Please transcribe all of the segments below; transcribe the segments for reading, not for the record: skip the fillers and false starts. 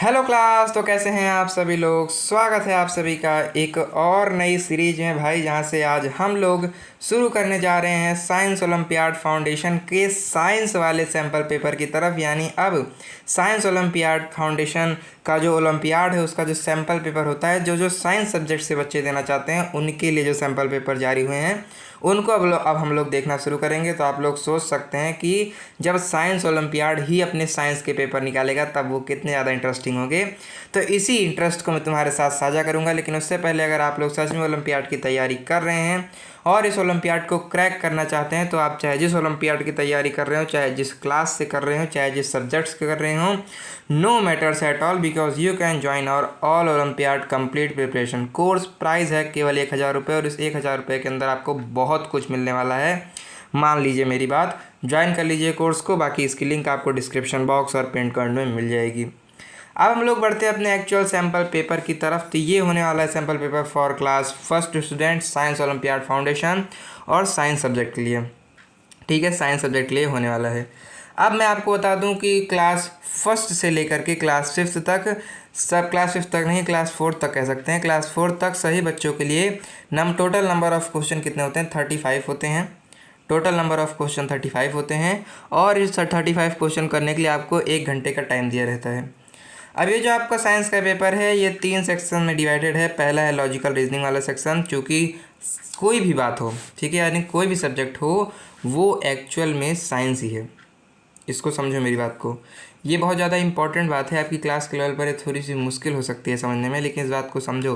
Hello class. तो कैसे हैं आप सभी लोग। स्वागत है आप सभी का एक और नई सीरीज में भाई, जहां से आज हम लोग शुरू करने जा रहे हैं साइंस ओलंपियाड फाउंडेशन के साइंस वाले सैम्पल पेपर की तरफ। यानी अब साइंस ओलंपियाड फाउंडेशन का जो ओलंपियाड है उसका जो सैम्पल पेपर होता है, जो जो साइंस सब्जेक्ट से बच्चे देना चाहते हैं उनके लिए जो सैम्पल पेपर जारी हुए हैं उनको अब हम लोग देखना शुरू करेंगे। तो आप लोग सोच सकते हैं कि जब साइंस ओलंपियाड ही अपने साइंस के पेपर निकालेगा तब वो कितने ज़्यादा इंटरेस्टिंग होंगे। तो इसी इंटरेस्ट को मैं तुम्हारे साथ साझा करूंगा। लेकिन उससे पहले अगर आप लोग सच में ओलंपियाड की तैयारी कर रहे हैं और इस ओलंपियाड को क्रैक करना चाहते हैं, तो आप चाहे जिस ओलंपियाड की तैयारी कर रहे हो, चाहे जिस क्लास से कर रहे हो, चाहे जिस सब्जेक्ट्स के कर रहे हो, no matters at all, because you can join our all olympiad complete preparation course. Price है केवल 1,000 रुपये और इस 1,000 रुपये के अंदर आपको बहुत कुछ मिलने वाला है। मान लीजिए मेरी बात, ज्वाइन कर लीजिए कोर्स को। बाकी इसकी लिंक आपको डिस्क्रिप्शन बॉक्स और पिन कमेंट में मिल जाएगी। अब हम लोग बढ़ते हैं अपने एक्चुअल सैम्पल पेपर की तरफ। तो ये होने वाला है sample paper for class first student science olympiad foundation और साइंस सब्जेक्ट के लिए। ठीक है, साइंस सब्जेक्ट के लिए होने वाला है। अब मैं आपको बता दूं कि क्लास फर्स्ट से लेकर के क्लास फिफ्थ तक, सब क्लास फिफ्थ तक नहीं, क्लास फोर्थ तक कह सकते हैं, क्लास फोर्थ तक सही बच्चों के लिए टोटल नंबर ऑफ़ क्वेश्चन कितने होते हैं? 35 होते हैं। टोटल नंबर ऑफ़ क्वेश्चन 35 होते हैं और इस 35 क्वेश्चन करने के लिए आपको 1 घंटे का टाइम दिया रहता है। अब ये जो आपका साइंस का पेपर है ये 3 सेक्शन में डिवाइडेड है। पहला है लॉजिकल रीजनिंग वाला सेक्शन, चूँकि कोई भी बात हो, ठीक है, यानी कोई भी सब्जेक्ट हो, वो एक्चुअल में साइंस ही है। इसको समझो मेरी बात को। ये बहुत ज़्यादा इंपॉर्टेंट बात है। आपकी क्लास के लेवल पर ये थोड़ी सी मुश्किल हो सकती है समझने में, लेकिन इस बात को समझो।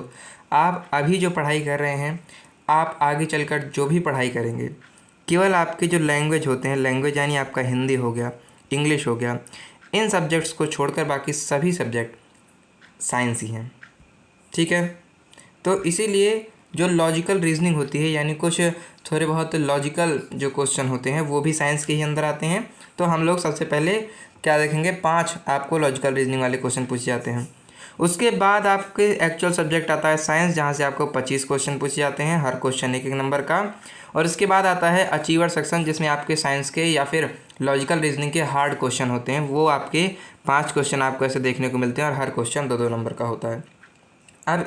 आप अभी जो पढ़ाई कर रहे हैं, आप आगे चलकर जो भी पढ़ाई करेंगे, केवल आपके जो लैंग्वेज होते हैं, लैंग्वेज यानी आपका हिंदी हो गया, इंग्लिश हो गया, इन सब्जेक्ट्स को छोड़कर बाकी सभी सब्जेक्ट साइंस ही हैं। ठीक है, तो इसीलिए जो लॉजिकल रीजनिंग होती है, यानी कुछ थोड़े बहुत लॉजिकल जो क्वेश्चन होते हैं वो भी साइंस के ही अंदर आते हैं। तो हम लोग सबसे पहले क्या देखेंगे, 5 आपको लॉजिकल रीजनिंग वाले क्वेश्चन पूछे जाते हैं। उसके बाद आपके एक्चुअल सब्जेक्ट आता है साइंस, जहाँ से आपको 25 क्वेश्चन पूछे जाते हैं, हर क्वेश्चन 1-1 नंबर का। और इसके बाद आता है अचीवर सेक्शन, जिसमें आपके साइंस के या फिर लॉजिकल रीजनिंग के हार्ड क्वेश्चन होते हैं। वो आपके 5 क्वेश्चन आपको ऐसे देखने को मिलते हैं और हर क्वेश्चन 2-2 नंबर का होता है। अब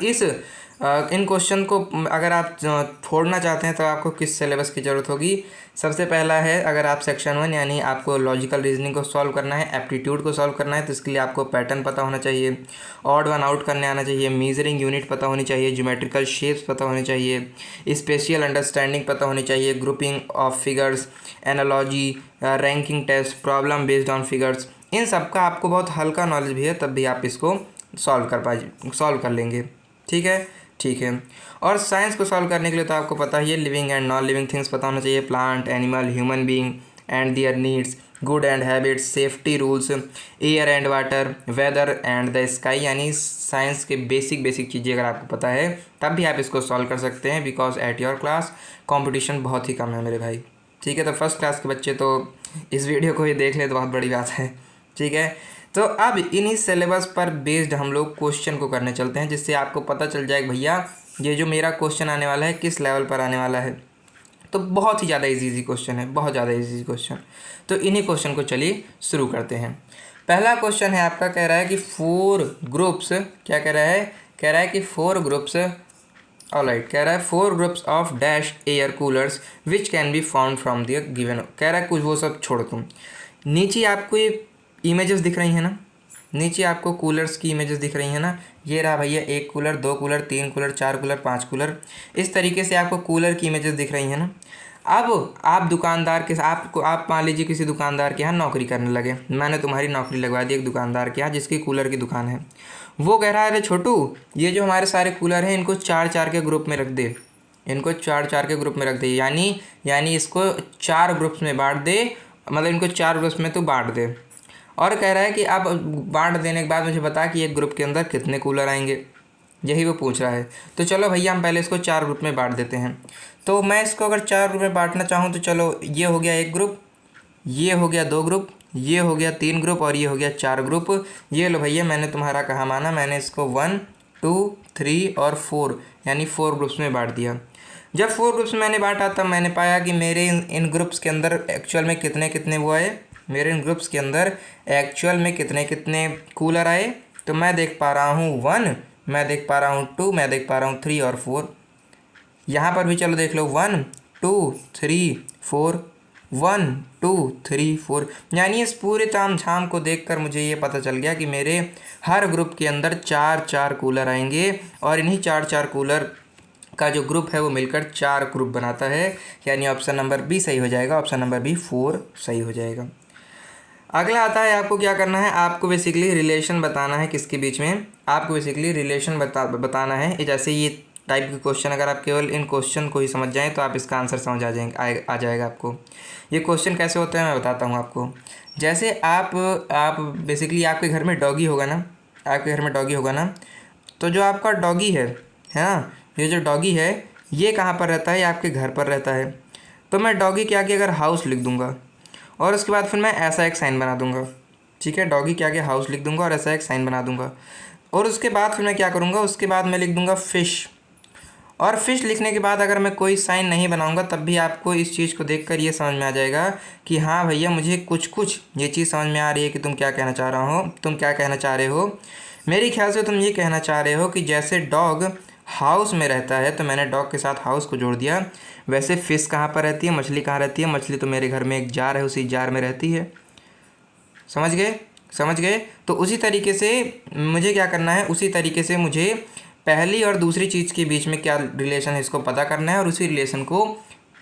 इन क्वेश्चन को अगर आप छोड़ना चाहते हैं तो आपको किस सिलेबस की ज़रूरत होगी? सबसे पहला है, अगर आप सेक्शन 1 यानी आपको लॉजिकल रीजनिंग को सॉल्व करना है, एप्टीट्यूड को सॉल्व करना है, तो इसके लिए आपको पैटर्न पता होना चाहिए, ऑड वन आउट करने आना चाहिए, मीजरिंग यूनिट पता होनी चाहिए, ज्योमेट्रिकल शेप्स पता होनी चाहिए, स्पेशियल अंडरस्टैंडिंग पता होनी चाहिए, grouping of figures, analogy, ranking test, problem based on figures. इन सब का आपको बहुत हल्का नॉलेज भी है, तब भी आप इसको सॉल्व कर लेंगे। ठीक है, ठीक है। और साइंस को सॉल्व करने के लिए तो आपको पता ही है, living and non living things पता होना चाहिए, plant, animal, human being and their needs, good and habits, safety rules, air and water, weather and the sky. यानी साइंस के बेसिक चीज़ें अगर आपको पता है तब भी आप इसको सॉल्व कर सकते हैं, because at your class competition बहुत ही कम है मेरे भाई। ठीक है, तो फर्स्ट क्लास के बच्चे तो इस वीडियो को ही देख ले तो बहुत बड़ी बात है। ठीक है, तो अब इन्हीं सिलेबस पर बेस्ड हम लोग क्वेश्चन को करने चलते हैं, जिससे आपको पता चल जाएगा भैया ये जो मेरा क्वेश्चन आने वाला है किस लेवल पर आने वाला है। तो बहुत ही ज़्यादा इजी क्वेश्चन है, बहुत ज़्यादा इजी क्वेश्चन। तो इन्हीं क्वेश्चन को चलिए शुरू करते हैं। पहला क्वेश्चन है आपका, कह रहा है कि 4 ग्रुप्स, क्या कह रहा है? कह रहा है कि 4 ग्रुप्स, ऑलराइट, कह रहा है 4 groups of dash air coolers which can be found from the given. कह रहा है कुछ वो सब छोड़ तुम, नीचे आपको ये इमेजेस दिख रही हैं ना, नीचे आपको कूलर्स की इमेजेस दिख रही हैं ना। ये रहा भैया 1 cooler, 2 cooler, 3 cooler, 4 cooler, 5 cooler. इस तरीके से आपको कूलर की इमेजेस दिख रही हैं ना। अब आप दुकानदार के आप मान लीजिए किसी दुकानदार के यहाँ नौकरी करने लगे, मैंने तुम्हारी नौकरी लगवा दी एक दुकानदार के यहाँ जिसकी कूलर की दुकान है। वो कह रहा है, अरे छोटू, ये जो हमारे सारे कूलर हैं इनको 4-4 के ग्रुप में रख दे, इनको 4-4 के ग्रुप में रख दे, यानी इसको 4 ग्रुप्स में बांट दे, मतलब इनको 4 ग्रुप्स में तो बांट दे। और कह रहा है कि अब बांट देने के बाद मुझे बता कि एक ग्रुप के अंदर कितने कूलर आएंगे, यही वो पूछ रहा है। तो चलो भैया हम पहले इसको 4 ग्रुप में बांट देते हैं। तो मैं इसको अगर 4 ग्रुप में बांटना चाहूँ तो चलो, ये हो गया 1 ग्रुप, ये हो गया 2 ग्रुप, ये हो गया 3 ग्रुप और ये हो गया 4 ग्रुप। ये लो भैया, मैंने तुम्हारा कहा माना, मैंने इसको 1, 2, 3 और 4 यानी 4 ग्रुप्स में बांट दिया। जब 4 ग्रुप्स में मैंने बांटा तब मैंने पाया कि मेरे इन ग्रुप्स के अंदर एक्चुअल में कितने कितने वो आए, मेरे इन ग्रुप्स के अंदर एक्चुअल में कितने कितने कूलर आए, तो मैं देख पा रहा हूँ 1, मैं देख पा रहा हूँ 2, मैं देख पा रहा हूँ 3 और 4। यहाँ पर भी चलो देख लो 1 2 3 4, 1 2 3 4। यानी इस पूरे ताम झाम को देखकर मुझे ये पता चल गया कि मेरे हर ग्रुप के अंदर 4 कूलर आएंगे और इन्हीं 4 कूलर का जो ग्रुप है वो मिलकर 4 ग्रुप बनाता है। यानी ऑप्शन नंबर बी सही हो जाएगा, ऑप्शन नंबर बी 4 सही हो जाएगा। अगला आता है, आपको क्या करना है, आपको बेसिकली रिलेशन बताना है किसके बीच में, आपको बेसिकली रिलेशन बताना है। जैसे ये टाइप के क्वेश्चन अगर आप केवल इन क्वेश्चन को ही समझ जाएं तो आप इसका आंसर समझ आ जाएगा आपको। ये क्वेश्चन कैसे होते हैं मैं बताता हूँ आपको। जैसे आप बेसिकली आपके घर में डॉगी होगा ना, आपके घर में डॉगी होगा ना, तो जो आपका डॉगी है ना, ये जो डॉगी है ये कहाँ पर रहता है, आपके घर पर रहता है। तो मैं डॉगी के आगे अगर हाउस लिख दूँगा और उसके बाद फिर मैं ऐसा एक साइन बना दूंगा, ठीक है, डॉगी के आगे हाउस लिख दूंगा और ऐसा एक साइन बना दूंगा। और उसके बाद फिर मैं क्या करूंगा, उसके बाद मैं लिख दूंगा फिश। और फिश लिखने के बाद अगर मैं कोई साइन नहीं बनाऊंगा तब भी आपको इस चीज़ को देखकर ये समझ में आ जाएगा कि हाँ भैया मुझे कुछ ये चीज़ समझ में आ रही है कि तुम क्या कहना चाह रहे हो। मेरे ख्याल से तुम ये कहना चाह रहे हो कि जैसे डॉग हाउस में रहता है तो मैंने डॉग के साथ हाउस को जोड़ दिया, वैसे फ़िश कहाँ पर रहती है, मछली कहाँ रहती है, मछली तो मेरे घर में एक जार है, उसी जार में रहती है। समझ गए। तो उसी तरीके से मुझे क्या करना है, उसी तरीके से मुझे पहली और दूसरी चीज़ के बीच में क्या रिलेशन है इसको पता करना है और उसी रिलेशन को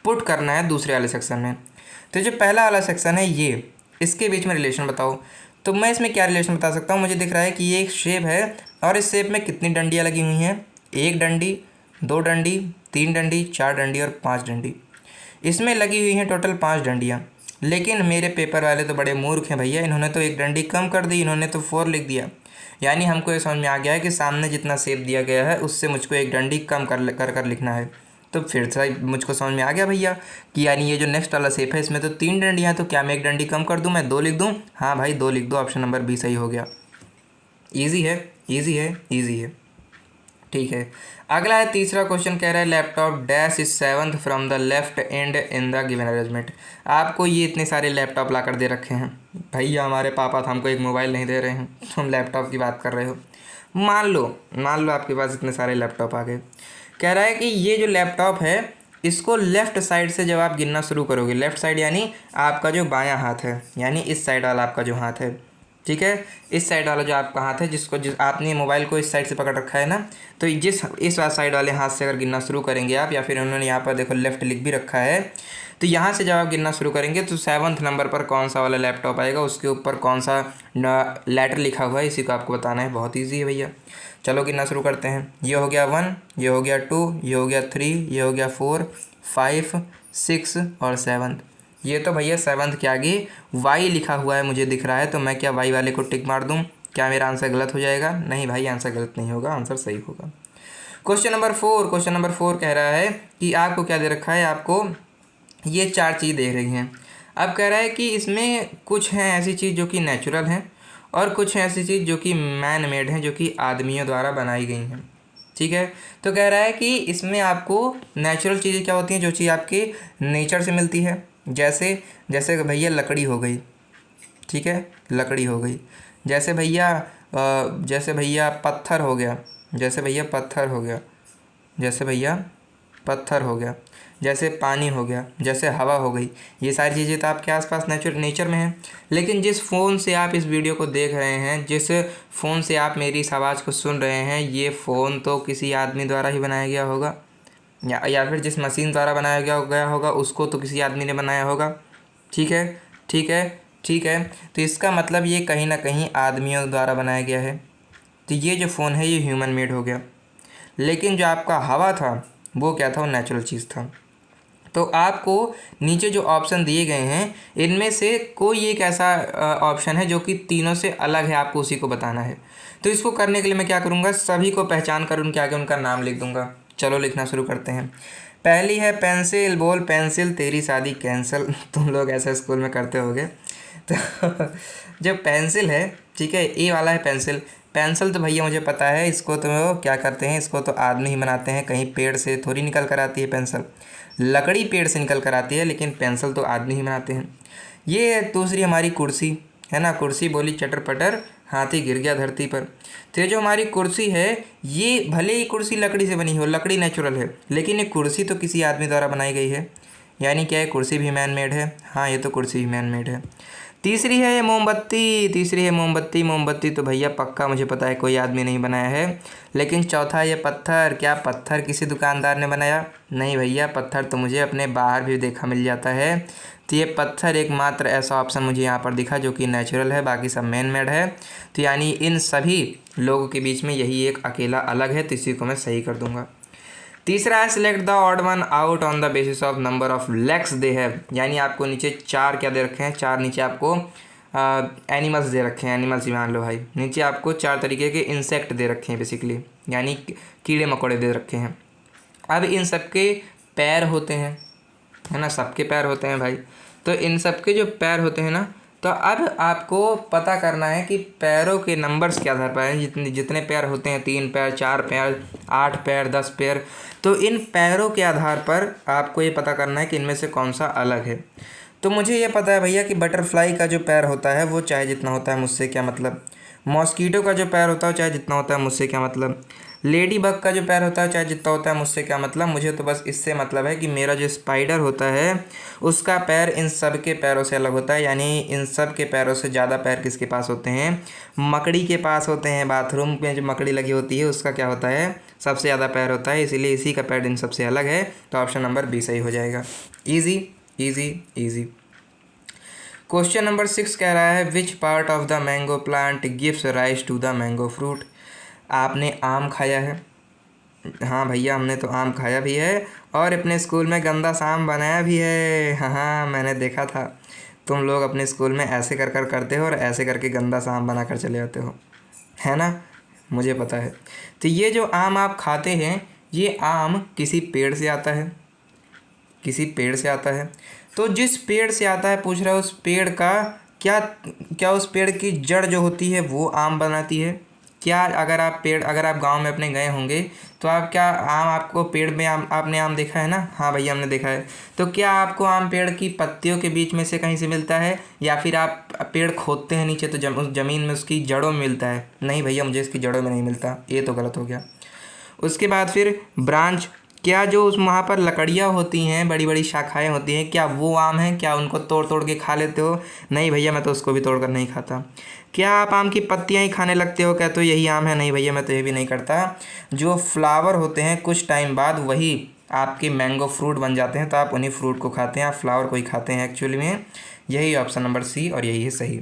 पुट करना है दूसरे वाले सेक्शन में। तो जो पहला वाला सेक्शन है ये, इसके बीच में रिलेशन बताओ। तो मैं इसमें क्या रिलेशन बता सकता हूँ, मुझे दिख रहा है कि ये एक शेप है और इस शेप में कितनी डंडियाँ लगी हुई हैं, 1 डंडी, 2 डंडी, 3 डंडी, 4 डंडी और 5 डंडी। इसमें लगी हुई हैं टोटल 5 डंडियाँ। लेकिन मेरे पेपर वाले तो बड़े मूर्ख हैं भैया, इन्होंने तो 1 डंडी कम कर दी, इन्होंने तो 4 लिख दिया। यानी हमको ये समझ में आ गया है कि सामने जितना शेप दिया गया है उससे मुझको 1 डंडी कम कर लिखना है। तो फिर से मुझको समझ में आ गया भैया कि यानी ये जो नेक्स्ट वाला शेप है इसमें तो 3 डंडियाँ, तो क्या मैं 1 डंडी कम कर दूँ, मैं 2 लिख दूँ। हाँ भाई 2 लिख दो, ऑप्शन नंबर बी सही हो गया। ईजी है। ठीक है, अगला है तीसरा क्वेश्चन, कह रहा है laptop dash is 7th from the left and in the given arrangement. आपको ये इतने सारे लैपटॉप ला कर दे रखे हैं भैया, हमारे पापा तो हमको एक मोबाइल नहीं दे रहे हैं, तुम लैपटॉप की बात कर रहे हो। मान लो आपके पास इतने सारे लैपटॉप आ गए। कह रहा है कि ये जो लैपटॉप है इसको लेफ़्ट साइड से जब आप गिनना शुरू करोगे, लेफ़्ट साइड यानी आपका जो बायां हाथ है, यानी इस साइड वाला आपका जो हाथ है, ठीक है, इस साइड वाला जो आपका हाथ है जिस आपने मोबाइल को इस साइड से पकड़ रखा है ना, तो इस साइड वाले हाथ से अगर गिनना शुरू करेंगे आप, या फिर उन्होंने यहाँ पर देखो लेफ़्ट लिख भी रखा है, तो यहाँ से जब आप गिनना शुरू करेंगे तो 7th नंबर पर कौन सा वाला लैपटॉप आएगा, उसके ऊपर कौन सा लेटर लिखा हुआ है, इसी को आपको बताना है। बहुत ईजी है भैया, चलो गिनना शुरू करते हैं। ये हो गया 1, ये हो गया 2, ये हो गया 3, ये हो गया 4, 5, 6 और 7। ये तो भैया 7th के आगे वाई लिखा हुआ है मुझे दिख रहा है, तो मैं क्या वाई वाले को टिक मार दूँ? क्या मेरा आंसर गलत हो जाएगा? नहीं भाई, आंसर गलत नहीं होगा, आंसर सही होगा। क्वेश्चन नंबर 4 कह रहा है कि आपको क्या दे रखा है, आपको ये 4 चीज़ दे रही हैं। अब कह रहा है कि इसमें कुछ हैं ऐसी चीज़ जो कि नेचुरल हैं और कुछ हैं ऐसी चीज़ जो कि मैन मेड हैं, जो कि आदमियों द्वारा बनाई गई हैं, ठीक है। तो कह रहा है कि इसमें आपको नेचुरल चीज़ें क्या होती हैं, जो चीज़ आपके नेचर से मिलती है, जैसे भैया लकड़ी हो गई, ठीक है, लकड़ी हो गई। जैसे भैया पत्थर हो गया, जैसे भैया पत्थर हो गया, जैसे पानी हो गया, जैसे हवा हो गई। ये सारी चीज़ें तो आपके आसपास नेचर में हैं। लेकिन जिस फ़ोन से आप इस वीडियो को देख रहे हैं, जिस फ़ोन से आप मेरी इस आवाज़ को सुन रहे हैं, ये फ़ोन तो किसी आदमी द्वारा ही बनाया गया होगा, या फिर जिस मशीन द्वारा बनाया गया होगा उसको तो किसी आदमी ने बनाया होगा, ठीक है। तो इसका मतलब ये कहीं ना कहीं आदमियों द्वारा बनाया गया है। तो ये जो फ़ोन है ये ह्यूमन मेड हो गया। लेकिन जो आपका हवा था वो क्या था, वो नेचुरल चीज़ था। तो आपको नीचे जो ऑप्शन दिए गए हैं इनमें से कोई एक ऐसा ऑप्शन है जो कि तीनों से अलग है, आपको उसी को बताना है। तो इसको करने के लिए मैं क्या करूँगा, सभी को पहचान कर उनके आगे उनका नाम लिख दूँगा। चलो लिखना शुरू करते हैं। पहली है पेंसिल, बोल पेंसिल तेरी शादी कैंसिल। तुम लोग ऐसा स्कूल में करते होगे। तो जब पेंसिल है, ठीक है, ए वाला है पेंसिल तो भैया मुझे पता है, इसको तो क्या करते हैं, इसको तो आदमी ही बनाते हैं, कहीं पेड़ से थोड़ी निकल कर आती है पेंसिल। लकड़ी पेड़ से निकल कर आती है, लेकिन पेंसिल तो आदमी ही बनाते हैं। ये दूसरी हमारी कुर्सी है ना, कुर्सी बोली चटर पटर, हाथी गिर गया धरती पर। तो ये जो हमारी कुर्सी है, ये भले ही कुर्सी लकड़ी से बनी हो, लकड़ी नेचुरल है, लेकिन ये कुर्सी तो किसी आदमी द्वारा बनाई गई है। यानी क्या है, कुर्सी भी मैन मेड है। हाँ, ये तो कुर्सी भी मैन मेड है। तीसरी है ये मोमबत्ती। तीसरी है मोमबत्ती। मोमबत्ती तो भैया पक्का मुझे पता है कोई आदमी नहीं बनाया है। लेकिन चौथा ये पत्थर। क्या पत्थर किसी दुकानदार ने बनाया? नहीं भैया, पत्थर तो मुझे अपने बाहर भी देखा मिल जाता है। तो ये पत्थर एकमात्र ऐसा ऑप्शन मुझे यहाँ पर दिखा जो कि नेचुरल है, बाकी सब मैन मेड है। तो यानी इन सभी लोगों के बीच में यही एक अकेला अलग है, तो इसी को मैं सही कर दूंगा। तीसरा है select the odd one out on the basis of number of legs they have. यानी आपको नीचे 4 क्या दे रखे हैं, 4 नीचे आपको एनिमल्स दे रखे हैं। एनिमल्स ही मान लो भाई। नीचे आपको 4 तरीके के इंसेक्ट दे रखे हैं बेसिकली, यानी कीड़े मकोड़े दे रखे हैं। अब इन सबके पैर होते हैं, है ना, सबके पैर होते हैं भाई। तो इन सबके जो पैर होते हैं ना, तो अब आपको पता करना है कि पैरों के नंबर्स के आधार पर हैं। जितने पैर होते हैं, 3 पैर, 4 पैर, 8 पैर, 10 पैर, तो इन पैरों के आधार पर आपको ये पता करना है कि इनमें से कौन सा अलग है। तो मुझे ये पता है भैया कि बटरफ्लाई का जो पैर होता है वो चाहे जितना होता है मुझसे क्या मतलब। मॉस्कीटो का जो पैर होता है चाहे जितना होता है मुझसे क्या मतलब। लेडी बग का जो पैर होता है चाहे जितना होता है मुझसे क्या मतलब। मुझे तो बस इससे मतलब है कि मेरा जो स्पाइडर होता है उसका पैर इन सब के पैरों से अलग होता है। यानी इन सब के पैरों से ज़्यादा पैर किसके पास होते हैं? मकड़ी के पास होते हैं। बाथरूम में जो मकड़ी लगी होती है उसका क्या होता है? सबसे ज़्यादा पैर होता है, इसीलिए इसी का पैर इन सबसे अलग है। तो ऑप्शन नंबर बी सही हो जाएगा। Easy easy easy. Question number 6 कह रहा है which part of the mango plant gives rise to the mango fruit. आपने आम खाया है? हाँ भैया, हमने तो आम खाया भी है और अपने स्कूल में गंदा सा आम बनाया भी है। हाँ, मैंने देखा था। तुम लोग अपने स्कूल में ऐसे कर कर करते हो और ऐसे करके गंदा सा आम बना कर चले जाते हो, है ना, मुझे पता है। तो ये जो आम आप खाते हैं, ये आम किसी पेड़ से आता है, किसी पेड़ से आता है। तो जिस पेड़ से आता है, पूछ रहा है उस पेड़ का क्या क्या उस पेड़ की जड़ जो होती है वो आम बनाती है क्या? अगर आप गांव में अपने गए होंगे तो आप क्या आम आपको पेड़ में आपने आम देखा है ना? हाँ भैया, हमने देखा है। तो क्या आपको आम पेड़ की पत्तियों के बीच में से कहीं से मिलता है, या फिर आप पेड़ खोदते हैं नीचे तो उस ज़मीन में उसकी जड़ों में मिलता है? नहीं भैया, मुझे इसकी जड़ों में नहीं मिलता, ये तो गलत हो गया। उसके बाद फिर ब्रांच, क्या जो उस वहाँ पर लकड़ियाँ होती हैं, बड़ी बड़ी शाखाएं होती हैं, क्या वो आम हैं? क्या उनको तोड़ तोड़ के खा लेते हो? नहीं भैया, मैं तो उसको भी तोड़ कर नहीं खाता। क्या आप आम की पत्तियाँ ही खाने लगते हो? क्या तो यही आम है? नहीं भैया, मैं तो ये भी नहीं करता। जो फ्लावर होते हैं कुछ टाइम बाद वही आपके मैंगो फ्रूट बन जाते हैं, तो आप उन्हीं फ्रूट को खाते हैं, आप फ्लावर को ही खाते हैं एक्चुअली में। यही ऑप्शन नंबर सी और यही है सही।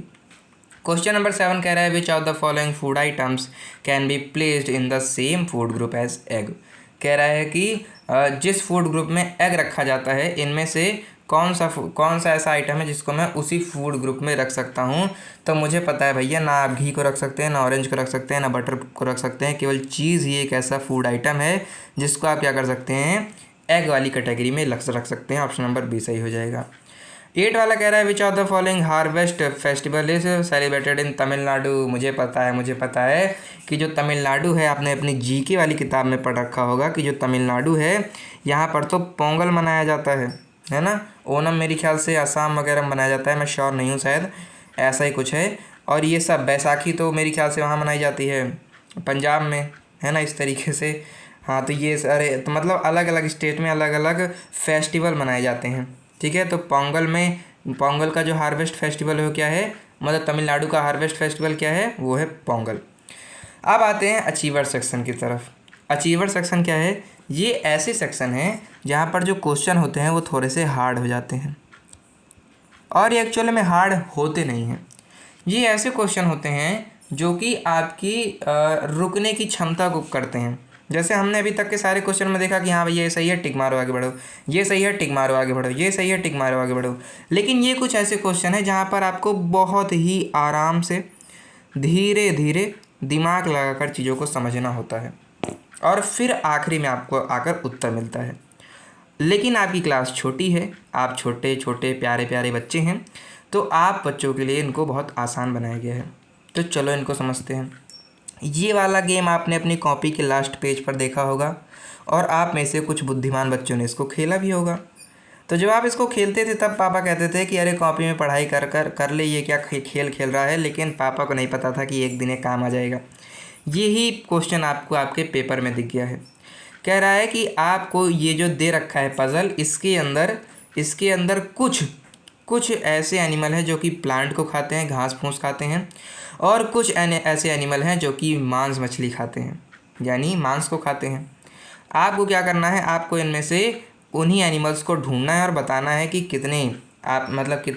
क्वेश्चन नंबर 7 कह रहा है which of the following food items can be placed in the same food group as egg. कह रहा है कि जिस फूड ग्रुप में एग रखा जाता है, इनमें से कौन सा ऐसा आइटम है जिसको मैं उसी फूड ग्रुप में रख सकता हूँ। तो मुझे पता है भैया, ना आप घी को रख सकते हैं, ना ऑरेंज को रख सकते हैं, ना बटर को रख सकते हैं। केवल चीज़ ही एक ऐसा फूड आइटम है जिसको आप क्या कर सकते हैं, एग वाली कैटेगरी में रख सकते हैं। ऑप्शन नंबर बी सही हो जाएगा। 8 वाला कह रहा है which of the following harvest festival is celebrated in Tamil Nadu. मुझे पता है कि जो तमिलनाडु है, आपने अपनी जीके वाली किताब में पढ़ रखा होगा कि जो तमिलनाडु है यहाँ पर तो पोंगल मनाया जाता है ना। ओनम मेरे ख्याल से असम वगैरह में मनाया जाता है, मैं श्योर नहीं हूँ, शायद ऐसा ही कुछ है। और ये सब बैसाखी तो मेरे ख्याल से वहाँ मनाई जाती है पंजाब में, है ना, इस तरीके से। हाँ, तो ये सारे तो मतलब अलग अलग स्टेट में अलग अलग फेस्टिवल मनाए जाते हैं, ठीक है। तो पोंगल का जो हार्वेस्ट फेस्टिवल है वो क्या है, मतलब तमिलनाडु का हार्वेस्ट फेस्टिवल क्या है, वो है पोंगल। अब आते हैं अचीवर सेक्शन की तरफ। अचीवर सेक्शन क्या है? ये ऐसे सेक्शन है जहाँ पर जो क्वेश्चन होते हैं वो थोड़े से हार्ड हो जाते हैं, और ये एक्चुअली में हार्ड होते नहीं हैं। ये ऐसे क्वेश्चन होते हैं जो कि आपकी रुकने की क्षमता को करते हैं। जैसे हमने अभी तक के सारे क्वेश्चन में देखा कि हाँ भैया ये सही है, टिक मारो आगे बढ़ो, ये सही है, टिक मारो आगे बढ़ो, ये सही है, टिक मारो आगे बढ़ो। लेकिन ये कुछ ऐसे क्वेश्चन है जहाँ पर आपको बहुत ही आराम से धीरे धीरे दिमाग लगाकर चीज़ों को समझना होता है, और फिर आखिरी में आपको आकर उत्तर मिलता है। लेकिन आपकी क्लास छोटी है, आप छोटे छोटे प्यारे प्यारे बच्चे हैं, तो आप बच्चों के लिए इनको बहुत आसान बनाया गया है। तो चलो इनको समझते हैं। ये वाला गेम आपने अपनी कॉपी के लास्ट पेज पर देखा होगा, और आप में से कुछ बुद्धिमान बच्चों ने इसको खेला भी होगा। तो जब आप इसको खेलते थे तब पापा कहते थे कि अरे कॉपी में पढ़ाई कर कर कर ले, ये क्या खेल खेल रहा है, लेकिन पापा को नहीं पता था कि एक दिन ये काम आ जाएगा। यही क्वेश्चन आपको आपके पेपर में दिख गया है। कह रहा है कि आपको ये जो दे रखा है पज़ल, इसके अंदर कुछ ऐसे एनिमल हैं जो कि प्लांट को खाते हैं, घास फूस खाते हैं, और कुछ ऐसे एनिमल हैं जो कि मांस मछली खाते हैं, यानी मांस को खाते हैं। आपको क्या करना है, आपको इनमें से उन्हीं एनिमल्स को ढूंढना है और बताना है कि कितने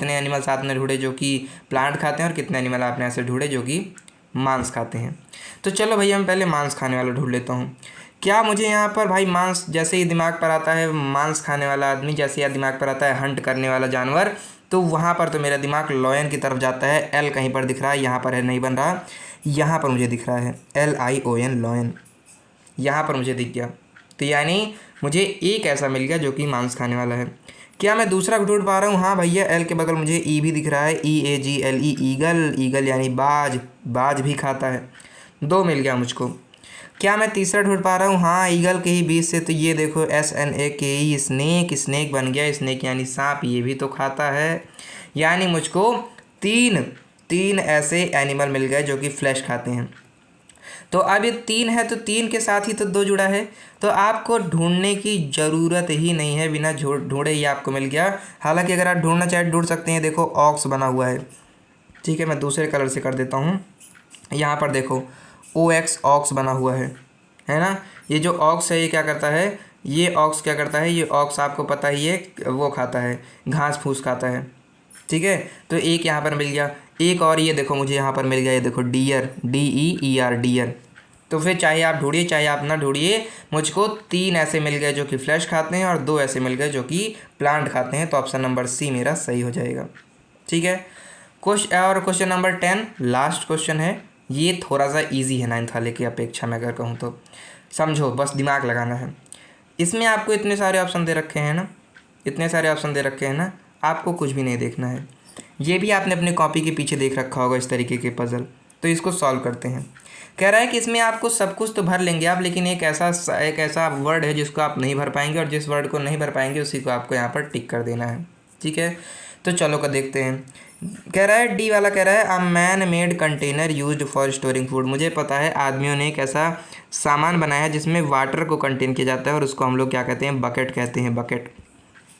एनिमल्स आपने ढूंढे जो कि प्लांट खाते हैं और कितने एनिमल आपने ऐसे ढूंढे जो कि मांस खाते हैं। तो चलो भैया, मैं पहले मांस खाने वाला ढूंढ लेता हूँ। क्या मुझे यहाँ पर भाई मांस जैसे ही दिमाग पर आता है, मांस खाने वाला आदमी जैसे ही दिमाग पर आता है हंट करने वाला जानवर, तो वहाँ पर तो मेरा दिमाग लॉयन की तरफ जाता है। एल कहीं पर दिख रहा है, यहाँ पर है नहीं बन रहा, यहाँ पर मुझे दिख रहा है LION लॉयन, यहाँ पर मुझे दिख गया। तो यानी मुझे एक ऐसा मिल गया जो कि मांस खाने वाला है। क्या मैं दूसरा ढूंढ पा रहा हूँ? हाँ भैया, एल के बगल मुझे ई भी दिख रहा है, EAGLE ईगल, ईगल यानी बाज भी खाता है। 2 मिल गया मुझको। क्या मैं तीसरा ढूंढ पा रहा हूँ? हाँ, ईगल के ही बीच से, तो ये देखो SNAKE स्नेक बन गया। स्नेक यानी सांप, ये भी तो खाता है। यानी मुझको तीन ऐसे एनिमल मिल गए जो कि फ्लैश खाते हैं। तो अब ये 3 है तो 3 के साथ ही तो 2 जुड़ा है, तो आपको ढूंढने की ज़रूरत ही नहीं है, बिना ढूंढे ही आपको मिल गया। हालांकि अगर आप ढूंढना चाहे ढूंढ सकते हैं। देखो ऑक्स बना हुआ है, ठीक है, मैं दूसरे कलर से कर देता हूँ। यहाँ पर देखो OX ऑक्स बना हुआ है ना। ये जो ऑक्स है ये क्या करता है, ये ऑक्स क्या करता है, ये ऑक्स आपको पता ही है वो खाता है, घास फूस खाता है, ठीक है। तो एक यहाँ पर मिल गया, एक और ये देखो मुझे यहाँ पर मिल गया, ये देखो डियर, DEER डियर। तो फिर चाहे आप ढूंढिए चाहे आप ना ढूंढिए, मुझको 3 ऐसे मिल गए जो कि फ्लैश खाते हैं और 2 ऐसे मिल गए जो कि प्लांट खाते हैं। तो ऑप्शन नंबर C मेरा सही हो जाएगा, ठीक है। क्वेश्चन नंबर 10 लास्ट क्वेश्चन है। ये थोड़ा सा इजी है 9th वाले की अपेक्षा में अगर कहूँ तो। समझो, बस दिमाग लगाना है। इसमें आपको इतने सारे ऑप्शन दे रखे हैं ना, आपको कुछ भी नहीं देखना है। ये भी आपने अपने कॉपी के पीछे देख रखा होगा इस तरीके के पज़ल। तो इसको सॉल्व करते हैं। कह रहा है कि इसमें आपको सब कुछ तो भर लेंगे आप, लेकिन एक ऐसा वर्ड है जिसको आप नहीं भर पाएंगे, और जिस वर्ड को नहीं भर पाएंगे उसी को आपको यहाँ पर टिक कर देना है, ठीक है। तो चलो कर देखते हैं। कह रहा है D वाला, कह रहा है a man made container used for storing food. मुझे पता है आदमियों ने एक ऐसा सामान बनाया है जिसमें वाटर को कंटेन किया जाता है, और उसको हम लोग क्या कहते हैं, बकेट कहते हैं, बकेट।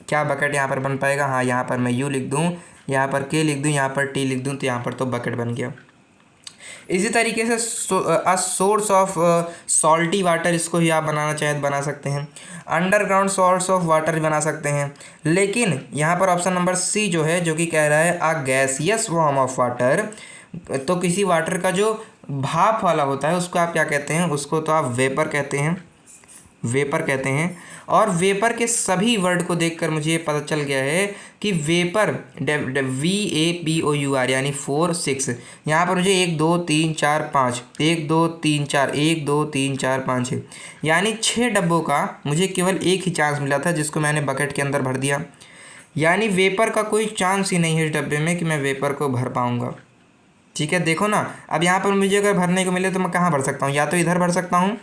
क्या बकेट यहाँ पर बन पाएगा? हाँ, यहाँ पर मैं U लिख दूँ, यहाँ पर K लिख दूँ, यहाँ पर T लिख दूँ, तो यहाँ पर तो बकेट बन गया। इसी तरीके से सोर्स ऑफ सॉल्टी वाटर, इसको ही आप बनाना चाहे तो बना सकते हैं। अंडरग्राउंड सोर्स ऑफ वाटर भी बना सकते हैं। लेकिन यहाँ पर ऑप्शन नंबर C जो है, जो कि कह रहा है अ गैसियस फॉर्म ऑफ वाटर, तो किसी वाटर का जो भाप वाला होता है उसको आप क्या कहते हैं? उसको तो आप वेपर कहते हैं। और वेपर के सभी वर्ड को देखकर मुझे ये पता चल गया है कि वेपर VAPOUR यानी 4 6, यहाँ पर मुझे 1 2 3 4 5 1 2 3 4 1 2 3 4 5 6 यानी 6 डब्बों का मुझे केवल एक ही चांस मिला था, जिसको मैंने बकेट के अंदर भर दिया। यानी वेपर का कोई चांस ही नहीं है इस डब्बे में कि मैं वेपर को भर पाऊँगा, ठीक है। देखो ना, अब यहाँ पर मुझे अगर भरने को मिले तो मैं कहाँ भर सकता हूँ? या तो इधर भर सकता हूँ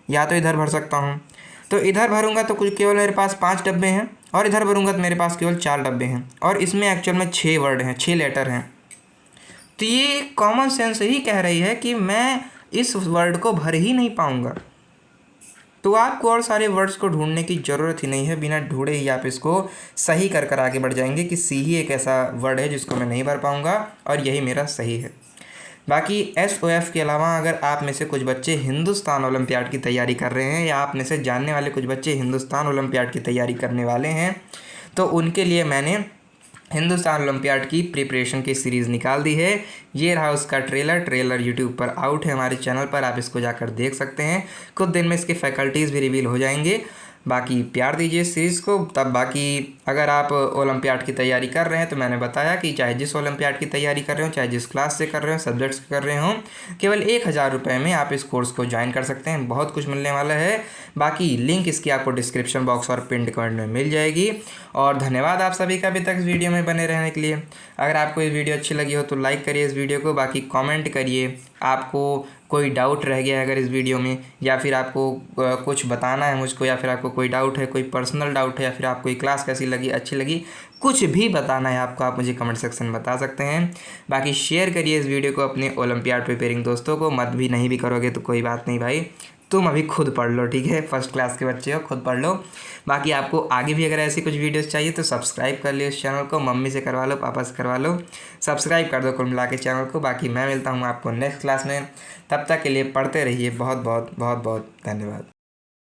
या तो इधर भर सकता हूँ। तो इधर भरूंगा तो कुछ केवल मेरे पास 5 डब्बे हैं, और इधर भरूंगा तो मेरे पास केवल 4 डब्बे हैं, और इसमें एक्चुअल में 6 वर्ड हैं, 6 लेटर हैं। तो ये कॉमन सेंस ही कह रही है कि मैं इस वर्ड को भर ही नहीं पाऊंगा। तो आपको और सारे वर्ड्स को ढूंढने की ज़रूरत ही नहीं है, बिना ढूंढे ही आप इसको सही कर आगे बढ़ जाएंगे कि C ही एक ऐसा वर्ड है जिसको मैं नहीं भर पाऊंगा, और यही मेरा सही है। बाकी SOF के अलावा अगर आप में से कुछ बच्चे हिंदुस्तान ओलंपियाड की तैयारी कर रहे हैं, या आप में से जानने वाले कुछ बच्चे हिंदुस्तान ओलंपियाड की तैयारी करने वाले हैं, तो उनके लिए मैंने हिंदुस्तान ओलंपियाड की प्रिपरेशन की सीरीज़ निकाल दी है। ये रहा उसका ट्रेलर यूट्यूब पर आउट है हमारे चैनल पर, आप इसको जाकर देख सकते हैं। कुछ दिन में इसके फैकल्टीज़ भी रिवील हो जाएंगे। बाकी प्यार दीजिए सीरीज़ को। तब बाकी अगर आप ओलंपियाड की तैयारी कर रहे हैं, तो मैंने बताया कि चाहे जिस ओलंपियाड की तैयारी कर रहे हो, चाहे जिस क्लास से कर रहे हो, सब्जेक्ट्स कर रहे हो, केवल 1000 रुपये में आप इस कोर्स को ज्वाइन कर सकते हैं। बहुत कुछ मिलने वाला है। बाकी लिंक इसकी आपको डिस्क्रिप्शन बॉक्स और पिन कमेंट में मिल जाएगी। और धन्यवाद आप सभी का अभी तक इस वीडियो में बने रहने के लिए। अगर आपको ये वीडियो अच्छी लगी हो तो लाइक करिए इस वीडियो को, बाकी कमेंट करिए आपको कोई डाउट रह गया है अगर इस वीडियो में, या फिर आपको कुछ बताना है मुझको, या फिर आपको कोई डाउट है, कोई पर्सनल डाउट है, या फिर आपको ये क्लास कैसी लगी, अच्छी लगी, कुछ भी बताना है आपको, आप मुझे कमेंट सेक्शन में बता सकते हैं। बाकी शेयर करिए इस वीडियो को अपने ओलंपियाड प्रिपेयरिंग दोस्तों को। मत भी नहीं भी करोगे तो कोई बात नहीं भाई, तुम अभी खुद पढ़ लो, ठीक है, फर्स्ट क्लास के बच्चे हो, खुद पढ़ लो। बाकी आपको आगे भी अगर ऐसी कुछ वीडियोस चाहिए तो सब्सक्राइब कर लियो इस चैनल को, मम्मी से करवा लो, पापा से करवा लो, सब्सक्राइब कर दो कुल मिला के चैनल को। बाकी मैं मिलता हूँ आपको नेक्स्ट क्लास में, तब तक के लिए पढ़ते रहिए। बहुत बहुत बहुत बहुत धन्यवाद।